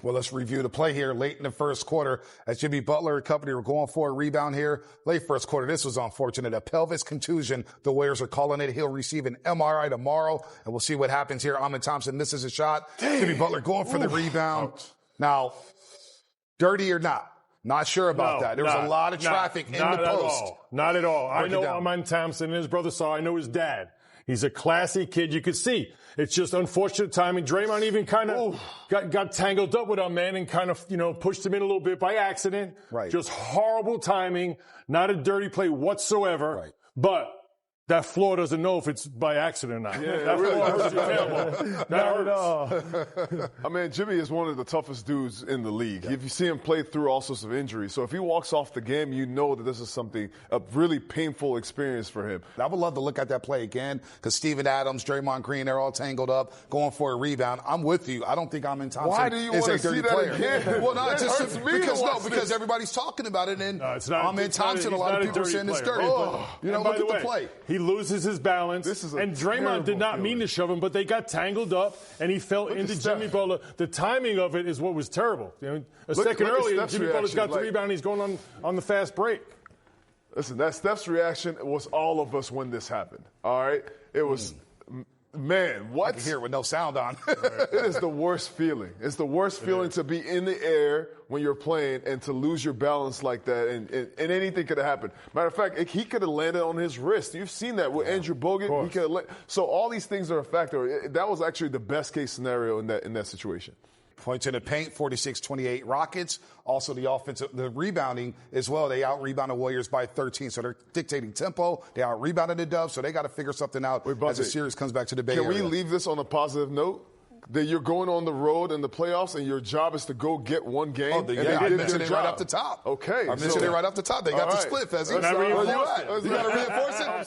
Well, let's review the play here late in the first quarter as Jimmy Butler and company were going for a rebound here. Late first quarter, this was unfortunate. A pelvis contusion. The Warriors are calling it. He'll receive an MRI tomorrow, and we'll see what happens here. Ime Thompson misses a shot. Damn. Jimmy Butler going for the rebound. Ouch. Now, dirty or not? Not sure about that. There was a lot of traffic in the post. Not at all. I know Ime Thompson and his brother saw. I know his dad. He's a classy kid. You could see. It's just unfortunate timing. Draymond even kind of got tangled up with our man and kind of, pushed him in a little bit by accident. Right. Just horrible timing. Not a dirty play whatsoever. Right. But that floor doesn't know if it's by accident or not. Yeah, that really floor hurts your tailbone. That hurts. I mean, Jimmy is one of the toughest dudes in the league. Yeah. If you see him play through all sorts of injuries. So if he walks off the game, you know that this is a really painful experience for him. I would love to look at that play again because Steven Adams, Draymond Green, they're all tangled up, going for a rebound. I'm with you. I don't think Ime Thompson Why do you is want a to dirty see that player. Again? Well, not just because because everybody's talking about it, and Ime Thompson, a lot of people are saying it's dirty. But, look at the play. He loses his balance. And Draymond did not mean to shove him, but they got tangled up, and he fell into Jimmy Butler. The timing of it is what was terrible. A second earlier, Jimmy Butler's got the rebound. He's going on the fast break. Listen, that Steph's reaction was all of us when this happened. All right? It was... Man, what? I can hear it with no sound on. It is the worst feeling. It's the worst feeling to be in the air when you're playing and to lose your balance like that, and anything could have happened. Matter of fact, he could have landed on his wrist. You've seen that with Andrew Bogut. He could have so all these things are a factor. That was actually the best case scenario in that situation. Points in the paint, 46-28 Rockets. Also the rebounding as well. They out-rebounded Warriors by 13, so they're dictating tempo. They out-rebounded the Dubs, so they got to figure something out as the series comes back to the Bay Area. Can we leave this on a positive note? That you're going on the road in the playoffs and your job is to go get one game. Oh, I mentioned it right off the top. Okay. I mentioned it right off the top. They got the split, Fezzi. You got to reinforce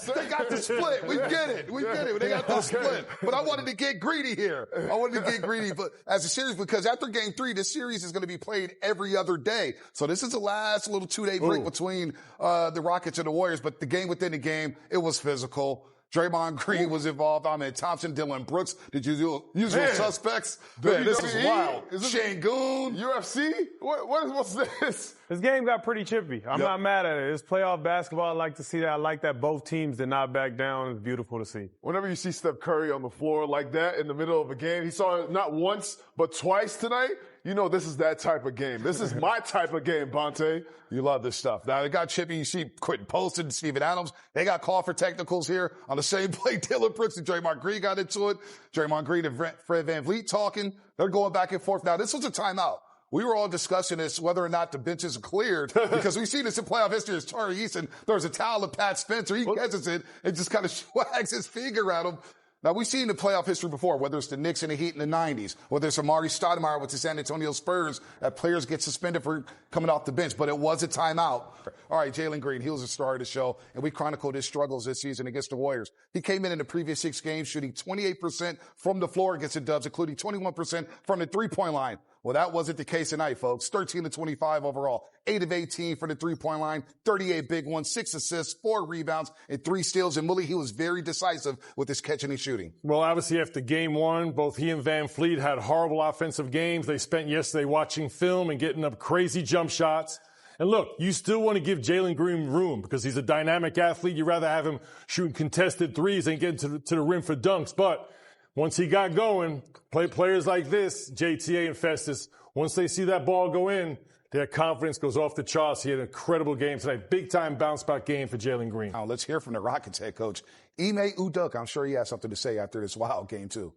it? They got the split. We get it. They got the split. But I wanted to get greedy here. But as a series, because after game 3, this series is going to be played every other day. So this is the last little 2-day break between the Rockets and the Warriors. But the game within the game, it was physical. Draymond Green was involved. Ime Thompson, Dylan Brooks. Did you do usual suspects? Man, this is wild. Shangoon. UFC? What's this? This game got pretty chippy. I'm not mad at it. It's playoff basketball. I like to see that. I like that both teams did not back down. It's beautiful to see. Whenever you see Steph Curry on the floor like that in the middle of a game, he saw it not once, but twice tonight. You know this is that type of game. This is my type of game, Bonte. You love this stuff. Now, they got chippy. You see Quinten Post and Steven Adams. They got called for technicals here on the same play. Dylan Brooks and Draymond Green got into it. Draymond Green and Fred VanVleet talking. They're going back and forth. Now, this was a timeout. We were all discussing this, whether or not the benches are cleared, because we've seen this in playoff history as Tari Eason. There's a towel of Pat Spencer. He catches it and just kind of swags his finger at him. Now, we've seen the playoff history before, whether it's the Knicks and the Heat in the 90s, whether it's Amari Stoudemire with the San Antonio Spurs, that players get suspended for coming off the bench, but it was a timeout. All right, Jalen Green, he was the star of the show, and we chronicled his struggles this season against the Warriors. He came in the previous 6 games shooting 28% from the floor against the Dubs, including 21% from the three-point line. Well, that wasn't the case tonight, folks. 13 of 25 overall, 8 of 18 for the three-point line, 38 big ones, 6 assists, 4 rebounds, and 3 steals. And Willie, he was very decisive with his catching and shooting. Well, obviously after game 1, both he and VanVleet had horrible offensive games. They spent yesterday watching film and getting up crazy jump shots. And look, you still want to give Jalen Green room because he's a dynamic athlete. You'd rather have him shooting contested threes than getting to the rim for dunks. But once he got going, players like this, JTA and Festus, once they see that ball go in, their confidence goes off the charts. He had an incredible game tonight. Big-time bounce-back game for Jalen Green. Now, let's hear from the Rockets head coach, Ime Udoka. I'm sure he has something to say after this wild game, too.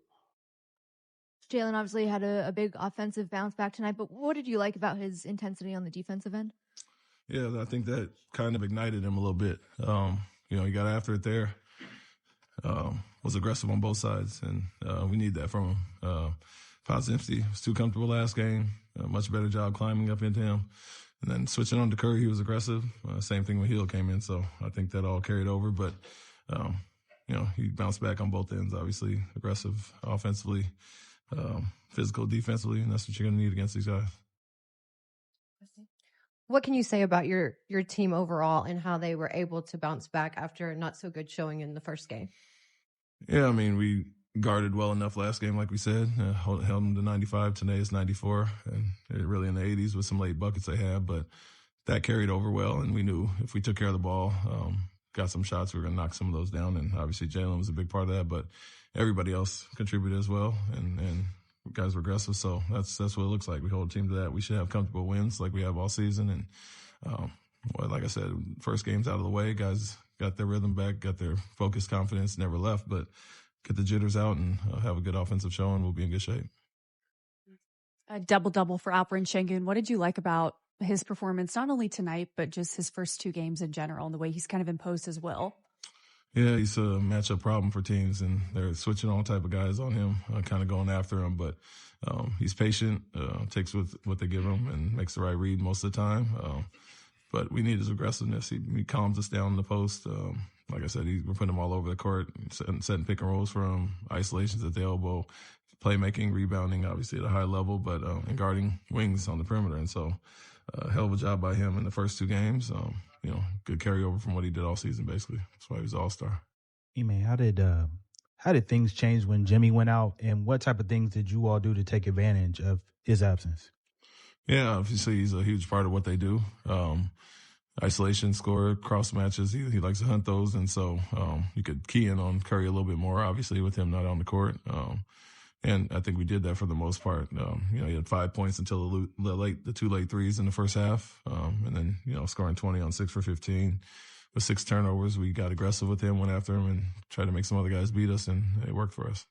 Jalen obviously had a big offensive bounce back tonight, but what did you like about his intensity on the defensive end? Yeah, I think that kind of ignited him a little bit. He got after it there. Was aggressive on both sides, and we need that from him. Positivity was too comfortable last game. Much better job climbing up into him. And then switching on to Kerr, he was aggressive. Same thing when Hill came in, so I think that all carried over. But, he bounced back on both ends, obviously. Aggressive offensively, physical defensively, and that's what you're going to need against these guys. What can you say about your team overall and how they were able to bounce back after a not so good showing in the first game? Yeah, I mean, we guarded well enough last game, like we said. Held them to 95. Today is 94. And they're really in the 80s with some late buckets they had. But that carried over well, and we knew if we took care of the ball, got some shots, we were going to knock some of those down. And obviously Jalen was a big part of that, but everybody else contributed as well. And guys were aggressive, so that's what it looks like. We hold a team to that. We should have comfortable wins like we have all season. And well, like I said, first game's out of the way. Guys got their rhythm back, got their focus, confidence, never left. But get the jitters out and have a good offensive show, and we'll be in good shape. A double-double for Alperen Şengün. What did you like about his performance, not only tonight, but just his first two games in general and the way he's kind of imposed his will? Yeah, he's a matchup problem for teams, and they're switching all type of guys on him, kind of going after him. But he's patient, takes what they give him, and makes the right read most of the time. But we need his aggressiveness. He calms us down in the post. Like I said, we're putting him all over the court, setting pick and rolls for him, isolations at the elbow, playmaking, rebounding, obviously at a high level, but and guarding wings on the perimeter. And so, hell of a job by him in the first two games. Good carryover from what he did all season, basically. That's why he was an all-star. Ime, how did things change when Jimmy went out, and what type of things did you all do to take advantage of his absence? Yeah, obviously he's a huge part of what they do. Isolation, score, cross matches. He likes to hunt those, and so you could key in on Curry a little bit more, obviously, with him not on the court. And I think we did that for the most part. He had 5 points until the two late threes in the first half, and then scoring 20 on 6 for 15 with 6 turnovers. We got aggressive with him, went after him, and tried to make some other guys beat us, and it worked for us.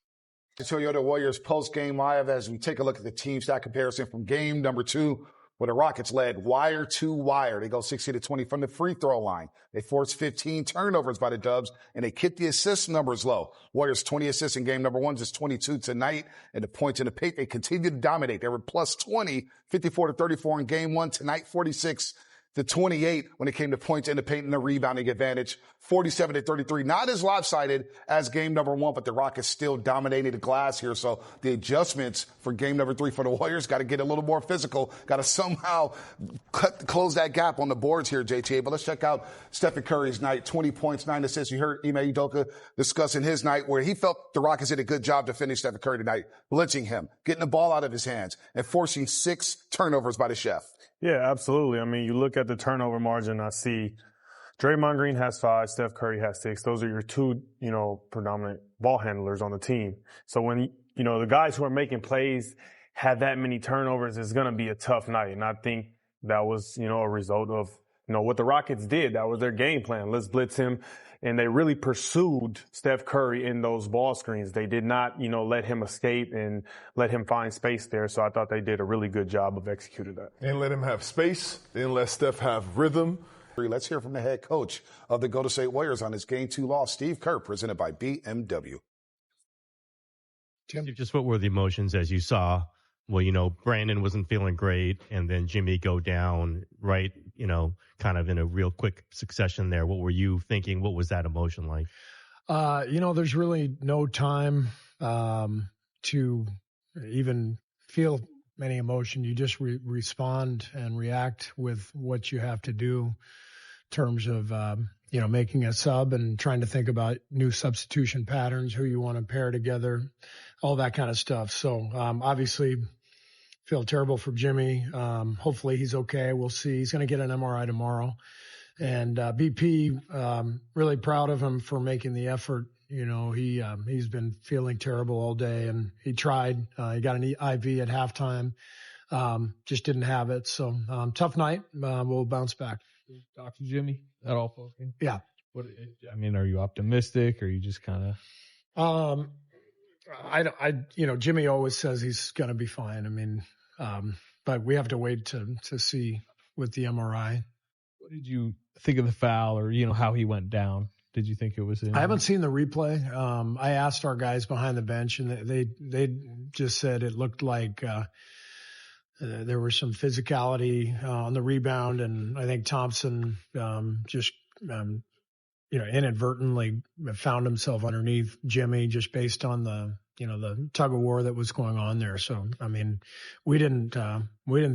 Toyota Warriors post-game live as we take a look at the team stat comparison from game number 2, where the Rockets led wire to wire. They go 60-20 from the free throw line. They forced 15 turnovers by the Dubs, and they kept the assist numbers low. Warriors 20 assists in game number 1, just 22 tonight. And the points in the paint, they continue to dominate. They were plus 20, 54-34 in game 1. Tonight, 46-28 when it came to points in the paint and the rebounding advantage. 47-33, not as lopsided as game number 1, but the Rockets still dominated the glass here. So the adjustments for game number 3 for the Warriors got to get a little more physical, got to somehow close that gap on the boards here, JTA. But let's check out Stephen Curry's night, 20 points, 9 assists. You heard Ime Udoka discussing his night where he felt the Rockets did a good job to finish Stephen Curry tonight, blitzing him, getting the ball out of his hands, and forcing 6 turnovers by the chef. Yeah, absolutely. I mean, you look at the turnover margin, I see Draymond Green has 5, Steph Curry has 6. Those are your 2, predominant ball handlers on the team. So when, the guys who are making plays have that many turnovers, it's going to be a tough night. And I think that was, a result of, what the Rockets did. That was their game plan. Let's blitz him. And they really pursued Steph Curry in those ball screens. They did not, let him escape and let him find space there. So I thought they did a really good job of executing that. They didn't let him have space. They didn't let Steph have rhythm. Let's hear from the head coach of the Golden State Warriors on his Game 2 loss, Steve Kerr, presented by BMW. Tim, just what were the emotions as you saw? Well, Brandon wasn't feeling great, and then Jimmy go down, right? Kind of in a real quick succession there. What were you thinking? What was that emotion like? There's really no time to even feel any emotion. You just respond and react with what you have to do in terms of, making a sub and trying to think about new substitution patterns, who you want to pair together, all that kind of stuff. So obviously feel terrible for Jimmy. Hopefully he's okay. We'll see. He's going to get an MRI tomorrow. And BP, really proud of him for making the effort. He's been feeling terrible all day, and he tried. He got an IV at halftime, just didn't have it. So tough night. We'll bounce back. Dr. Jimmy, that all for you? Yeah. Are you optimistic, or are you just kind of? Jimmy always says he's going to be fine. But we have to wait to see with the MRI. What did you think of the foul, or how he went down? Did you think it was in? I haven't seen the replay. I asked our guys behind the bench, and they just said it looked like there was some physicality on the rebound, and I think Thompson inadvertently found himself underneath Jimmy just based on the the tug of war that was going on there. So, I mean, we didn't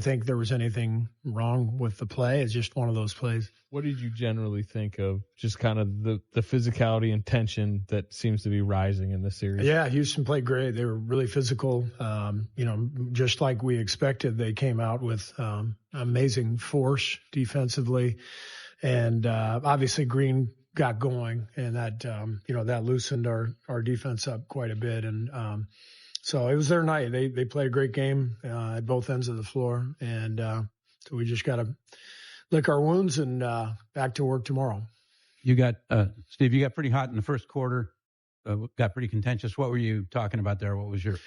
think there was anything wrong with the play. It's just one of those plays. What did you generally think of just kind of the physicality and tension that seems to be rising in the series? Yeah, Houston played great. They were really physical. Just like we expected, they came out with amazing force defensively. And obviously Green got going, and that that loosened our defense up quite a bit. And so it was their night. They played a great game at both ends of the floor. And so we just got to lick our wounds and back to work tomorrow. You got, Steve, you got pretty hot in the first quarter, got pretty contentious. What were you talking about there? What was your?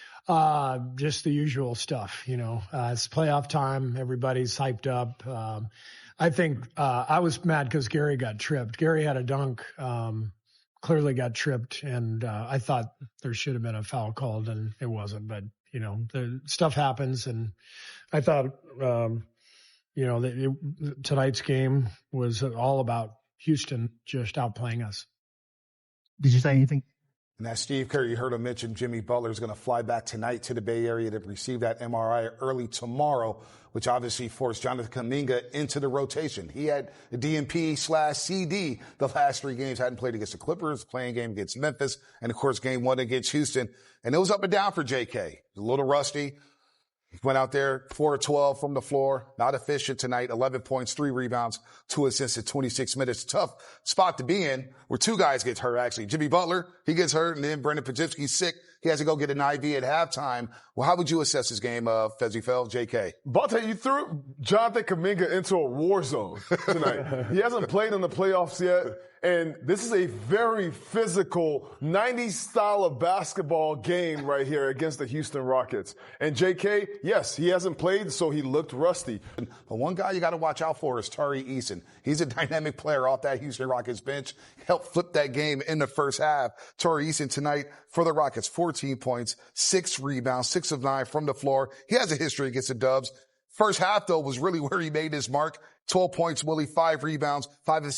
Just the usual stuff, it's playoff time. Everybody's hyped up. I think I was mad because Gary got tripped. Gary had a dunk, clearly got tripped, and I thought there should have been a foul called, and it wasn't. But, the stuff happens, and I thought, tonight's game was all about Houston just outplaying us. Did you say anything? And that's Steve Kerr. You heard him mention Jimmy Butler is going to fly back tonight to the Bay Area to receive that MRI early tomorrow, which obviously forced Jonathan Kuminga into the rotation. He had the DNP/CD the last 3 games, hadn't played against the Clippers, playing game against Memphis, and of course game 1 against Houston. And it was up and down for JK. A little rusty. He went out there 4 of 12 from the floor, not efficient tonight, 11 points, 3 rebounds, 2 assists in 26 minutes. Tough spot to be in where 2 guys get hurt, actually. Jimmy Butler, he gets hurt, and then Brendan Podziemski's sick. He has to go get an IV at halftime. Well, how would you assess this game, Fezzi Feld, JK? Bonta, you threw Jonathan Kuminga into a war zone tonight. He hasn't played in the playoffs yet. And this is a very physical 90s style of basketball game right here against the Houston Rockets. And JK, yes, he hasn't played, so he looked rusty. But one guy you got to watch out for is Tari Eason. He's a dynamic player off that Houston Rockets bench. Helped flip that game in the first half. Tari Eason tonight for the Rockets, 14 points, 6 rebounds, 6 of 9 from the floor. He has a history against the Dubs. First half, though, was really where he made his mark. 12 points, Willie, 5 rebounds, 5 of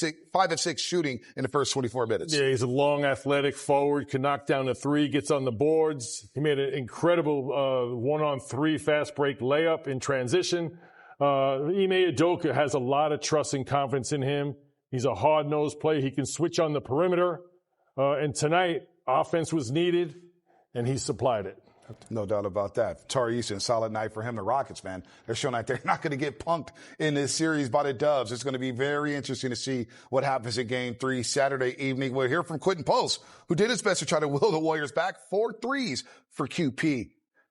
6 shooting in the first 24 minutes. Yeah, he's a long, athletic forward, can knock down the 3, gets on the boards. He made an incredible 1-on-3 fast break layup in transition. Ime Udoka has a lot of trust and confidence in him. He's a hard-nosed player. He can switch on the perimeter. And tonight, offense was needed, and he supplied it. No doubt about that. Tari Eason, solid night for him. The Rockets, man, they're showing that they're not going to get punked in this series by the Dubs. It's going to be very interesting to see what happens in Game 3 Saturday evening. We'll hear from Quinten Post, who did his best to try to will the Warriors back. 4 threes for QP.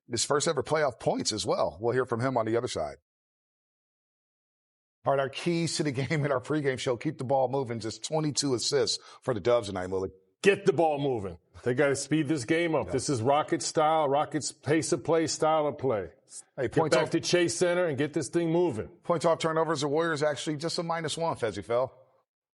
His first ever playoff points as well. We'll hear from him on the other side. All right, our keys to the game in our pregame show. Keep the ball moving. Just 22 assists for the Dubs tonight, Willie. Get the ball moving. They got to speed this game up. Yeah. This is Rockets style, Rockets pace of play, style of play. Hey, get back to Chase Center and get this thing moving. Points off turnovers, the Warriors actually just a -1, Fezzi Feld.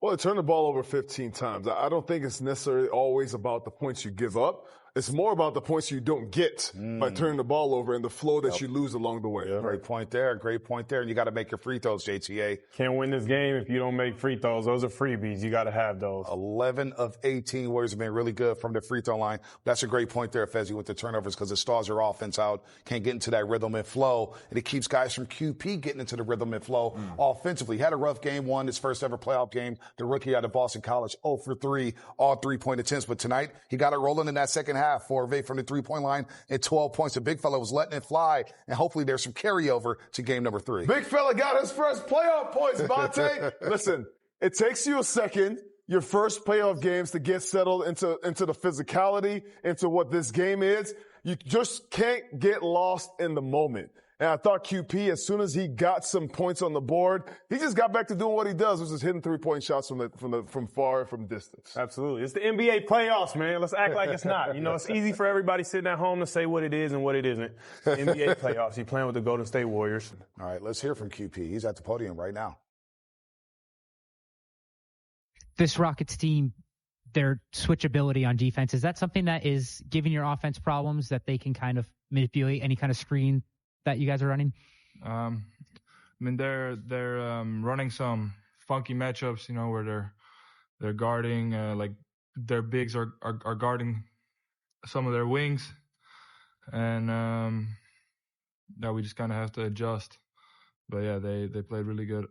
Well, they turned the ball over 15 times. I don't think it's necessarily always about the points you give up. It's more about the points you don't get by turning the ball over and the flow that you lose along the way. Yeah. Great point there. Great point there. And you got to make your free throws, JTA. Can't win this game if you don't make free throws. Those are freebies. You got to have those. 11 of 18 Warriors have been really good from the free throw line. That's a great point there, Fezzi, with the turnovers because it stalls your offense out. Can't get into that rhythm and flow. And it keeps guys from QP getting into the rhythm and flow offensively. He had a rough game, won his first ever playoff game. The rookie out of Boston College, 0 for 3, all 3-point attempts. But tonight, he got it rolling in that second half. 4 of 8 from the 3-point line and 12 points. The big fella was letting it fly, and hopefully there's some carryover to game number 3. Big fella got his first playoff points, Bonta. Listen, it takes you a second, your first playoff games, to get settled into the physicality, into what this game is. You just can't get lost in the moment. And I thought QP, as soon as he got some points on the board, he just got back to doing what he does, which is hitting 3-point shots from far and from distance. Absolutely. It's the NBA playoffs, man. Let's act like it's not. It's easy for everybody sitting at home to say what it is and what it isn't. NBA playoffs. He's playing with the Golden State Warriors. All right, let's hear from QP. He's at the podium right now. This Rockets team, their switchability on defense, is that something that is giving your offense problems that they can kind of manipulate any kind of screen that you guys are running? They're running some funky matchups, where they're guarding like their bigs are guarding some of their wings, and that we just kind of have to adjust. But yeah, they played really good.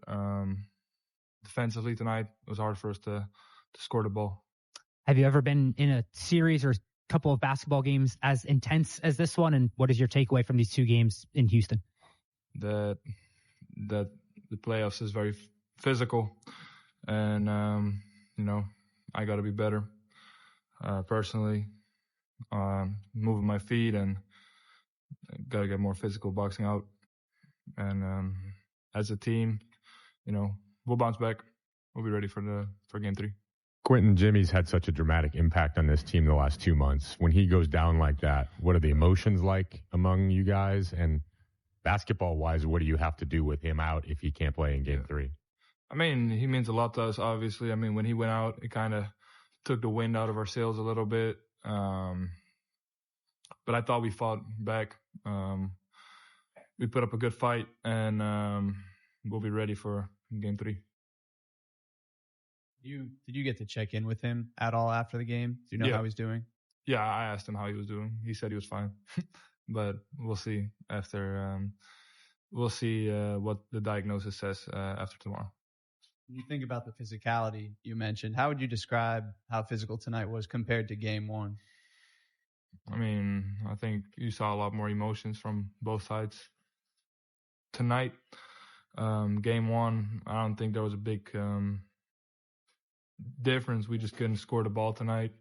Defensively tonight, it was hard for us to score the ball. Have you ever been in a series or a couple of basketball games as intense as this one? And what is your takeaway from these 2 games in Houston? That the playoffs is very physical, and I got to be better personally, moving my feet, and got to get more physical boxing out. And as a team, we'll bounce back. We'll be ready for game 3. Quinten, Jimmy's had such a dramatic impact on this team the last 2 months. When he goes down like that, what are the emotions like among you guys? And basketball-wise, what do you have to do with him out if he can't play in game 3? I mean, he means a lot to us, obviously. I mean, when he went out, it kind of took the wind out of our sails a little bit. But I thought we fought back. We put up a good fight, and we'll be ready for game 3. Did you get to check in with him at all after the game? Do you know how he's doing? Yeah, I asked him how he was doing. He said he was fine, but we'll see after. We'll see what the diagnosis says after tomorrow. When you think about the physicality you mentioned, how would you describe how physical tonight was compared to game 1? I mean, I think you saw a lot more emotions from both sides tonight. Game 1, I don't think there was a big difference. We just couldn't score the ball tonight.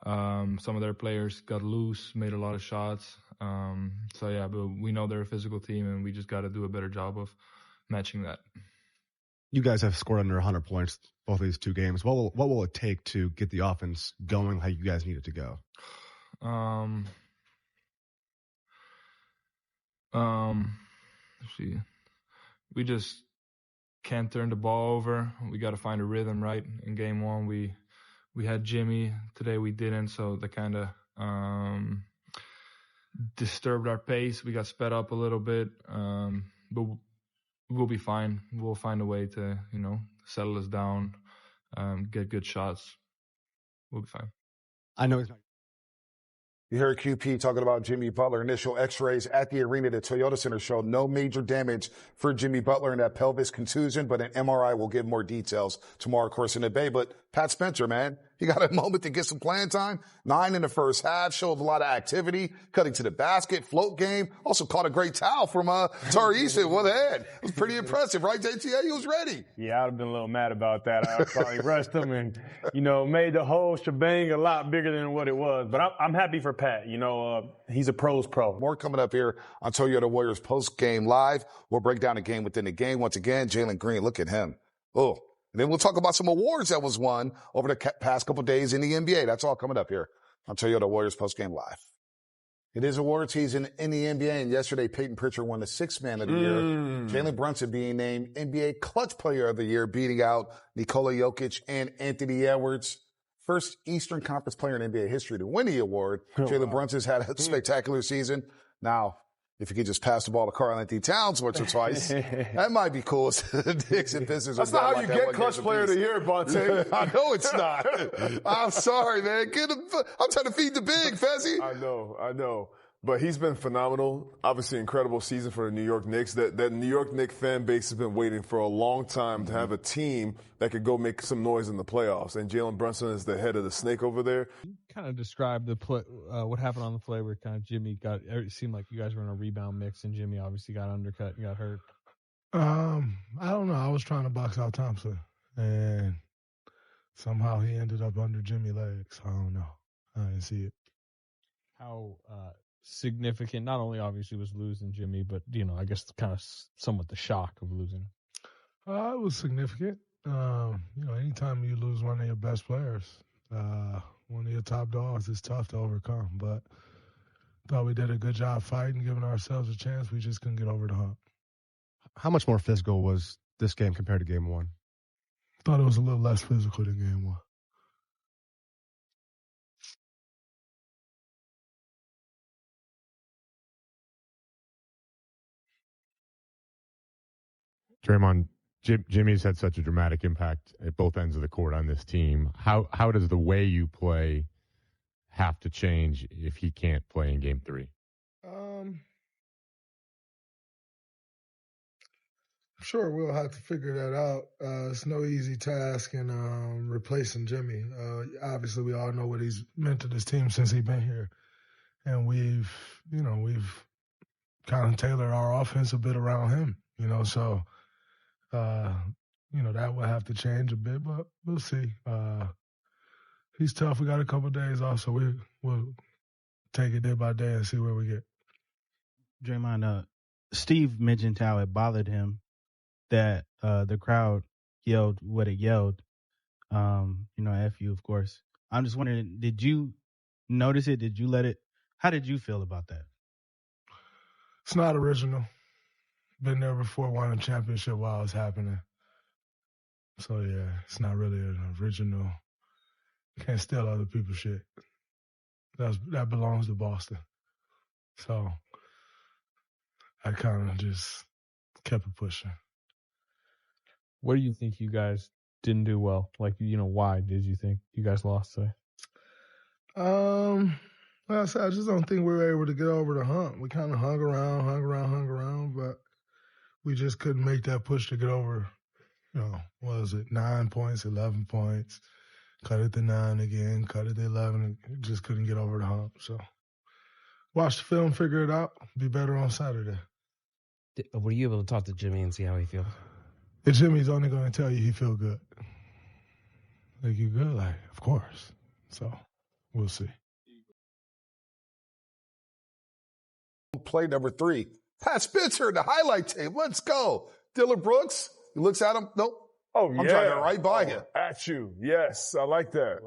Some of their players got loose, made a lot of shots. So yeah, but we know they're a physical team, and we just got to do a better job of matching that. You guys have scored under 100 points both of these 2 games. What will it take to get the offense going how you guys need it to go? Let's see. We just can't turn the ball over. We got to find a rhythm, right? In game 1, we had Jimmy. Today we didn't, so that kind of disturbed our pace. We got sped up a little bit, but we'll be fine. We'll find a way to, settle us down, get good shots. We'll be fine. I know he's not. You heard QP talking about Jimmy Butler. Initial x-rays at the arena at the Toyota Center showed no major damage for Jimmy Butler in that pelvis contusion, but an MRI will give more details tomorrow, of course, in the Bay. But Pat Spencer, man, he got a moment to get some playing time. 9 in the first half, showed a lot of activity, cutting to the basket, float game. Also caught a great towel from Tari Eason. What a head. It was pretty impressive, right, JTA? He was ready. Yeah, I'd have been a little mad about that. I probably rushed him and, made the whole shebang a lot bigger than what it was. But I'm happy for Pat. He's a pro's pro. More coming up here on Toyota Warriors post-game live. We'll break down the game within the game. Once again, Jalen Green, look at him. Oh. And then we'll talk about some awards that was won over the past couple of days in the NBA. That's all coming up here on Toyota Warriors Postgame Live. It is award season in the NBA, and yesterday Peyton Pritchard won the 6th Man of the Year. Jalen Brunson being named NBA Clutch Player of the Year, beating out Nikola Jokic and Anthony Edwards. First Eastern Conference player in NBA history to win the award. Jalen Brunson's had a spectacular season. Now, if you could just pass the ball to Karl-Anthony Towns once or twice, that might be cool. Dicks and Pistons. That's not how you get Clutch Player of the Year, Bonte. I know it's not. I'm sorry, man. I'm trying to feed the big, Fezzy. I know. But he's been phenomenal. Obviously, incredible season for the New York Knicks. That New York Knicks fan base has been waiting for a long time to have a team that could go make some noise in the playoffs. And Jalen Brunson is the head of the snake over there. Kind of describe the play, what happened on the play where kind of Jimmy it seemed like you guys were in a rebound mix and Jimmy obviously got undercut and got hurt. I don't know. I was trying to box out Thompson, and somehow he ended up under Jimmy's legs. I don't know. I didn't see it. How significant, not only obviously was losing Jimmy, but, I guess kind of somewhat the shock of losing. It was significant. Anytime you lose one of your best players, one of your top dogs, it's tough to overcome. But thought we did a good job fighting, giving ourselves a chance. We just couldn't get over the hump. How much more physical was this game compared to game 1? Thought it was a little less physical than game 1. Draymond, Jimmy's had such a dramatic impact at both ends of the court on this team. How does the way you play have to change if he can't play in game 3? Sure, we'll have to figure that out. It's no easy task in replacing Jimmy. Obviously, we all know what he's meant to this team since he's been here. And we've kind of tailored our offense a bit around him, so, that will have to change a bit, but we'll see. He's tough. We got a couple of days off, so we'll take it day by day and see where we get. Draymond, Steve mentioned how it bothered him that the crowd yelled what it yelled. F you, of course. I'm just wondering, did you notice it? Did you let it? How did you feel about that? It's not original. Been there before, won a championship while it's happening. So, yeah, it's not really an original. Can't steal other people's shit. That belongs to Boston. So I kind of just kept it pushing. What do you think you guys didn't do well? Like, why did you think you guys lost today? Well, I just don't think we were able to get over the hump. We kind of hung around, but we just couldn't make that push to get over, what was it, 9 points, 11 points. Cut it to 9 again, cut it to 11, and just couldn't get over the hump. So watch the film, figure it out, be better on Saturday. Were you able to talk to Jimmy and see how he feels? If Jimmy's only going to tell you he feel good. Like, you good? Like, of course. So we'll see. Play number 3. Pat Spencer, the highlight tape. Let's go. Dillon Brooks, he looks at him. Nope. Oh, I'm driving right by you. At you. Yes, I like that.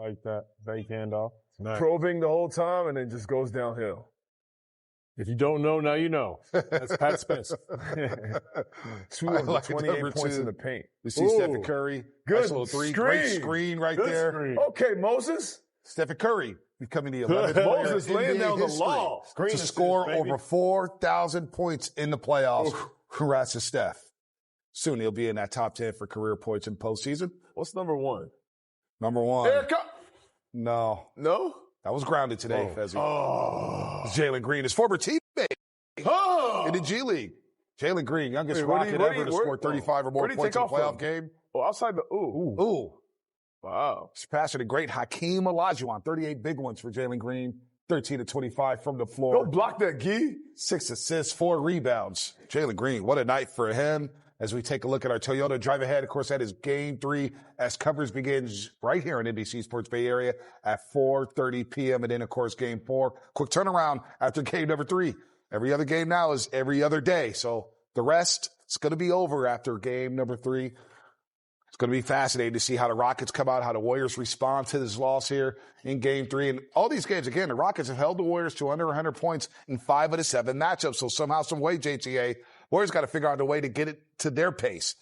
Fake handoff. Nice. Probing the whole time and then just goes downhill. If you don't know, now you know. That's Pat Spencer. Like 28 points in the paint. We see Stephen Curry. Good nice little 3. screen. Great screen right there. Screen. Okay, Moses. Stephen Curry becoming the 11th Moses player laying down the history law. to score over 4,000 points in the playoffs. Congrats to Steph. Soon he'll be in that top 10 for career points in postseason. What's number 1? Number 1. No. No? That was grounded today, Fezzi. Jalen Green, his former teammate in the G League. Jalen Green, youngest Rocket ever to score 35 or more points in a playoff game. Oh, outside the Ooh. Wow. Surpassing the great Hakeem Olajuwon. 38 big ones for Jalen Green. 13 to 25 from the floor. Don't block that, Gee. 6 assists, 4 rebounds. Jalen Green, what a night for him. As we take a look at our Toyota drive ahead, of course, that is Game 3 as coverage begins right here in NBC Sports Bay Area at 4:30 p.m. And then, of course, Game 4. Quick turnaround after Game number 3. Every other game now is every other day. So the rest is going to be over after Game number 3. It's going to be fascinating to see how the Rockets come out, how the Warriors respond to this loss here in Game 3. And all these games, again, the Rockets have held the Warriors to under 100 points in 5 of the 7 matchups. So somehow, some way, JTA, Warriors got to figure out a way to get it to their pace.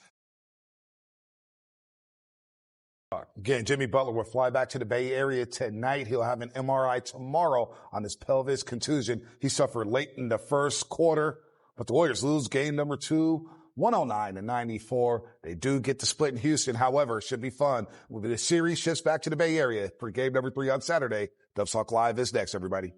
Again, Jimmy Butler will fly back to the Bay Area tonight. He'll have an MRI tomorrow on his pelvis contusion he suffered late in the first quarter. But the Warriors lose game number 2, 109-94. They do get the split in Houston. However, it should be fun. The series shifts back to the Bay Area for game number 3 on Saturday. Dubs Talk Live is next, everybody.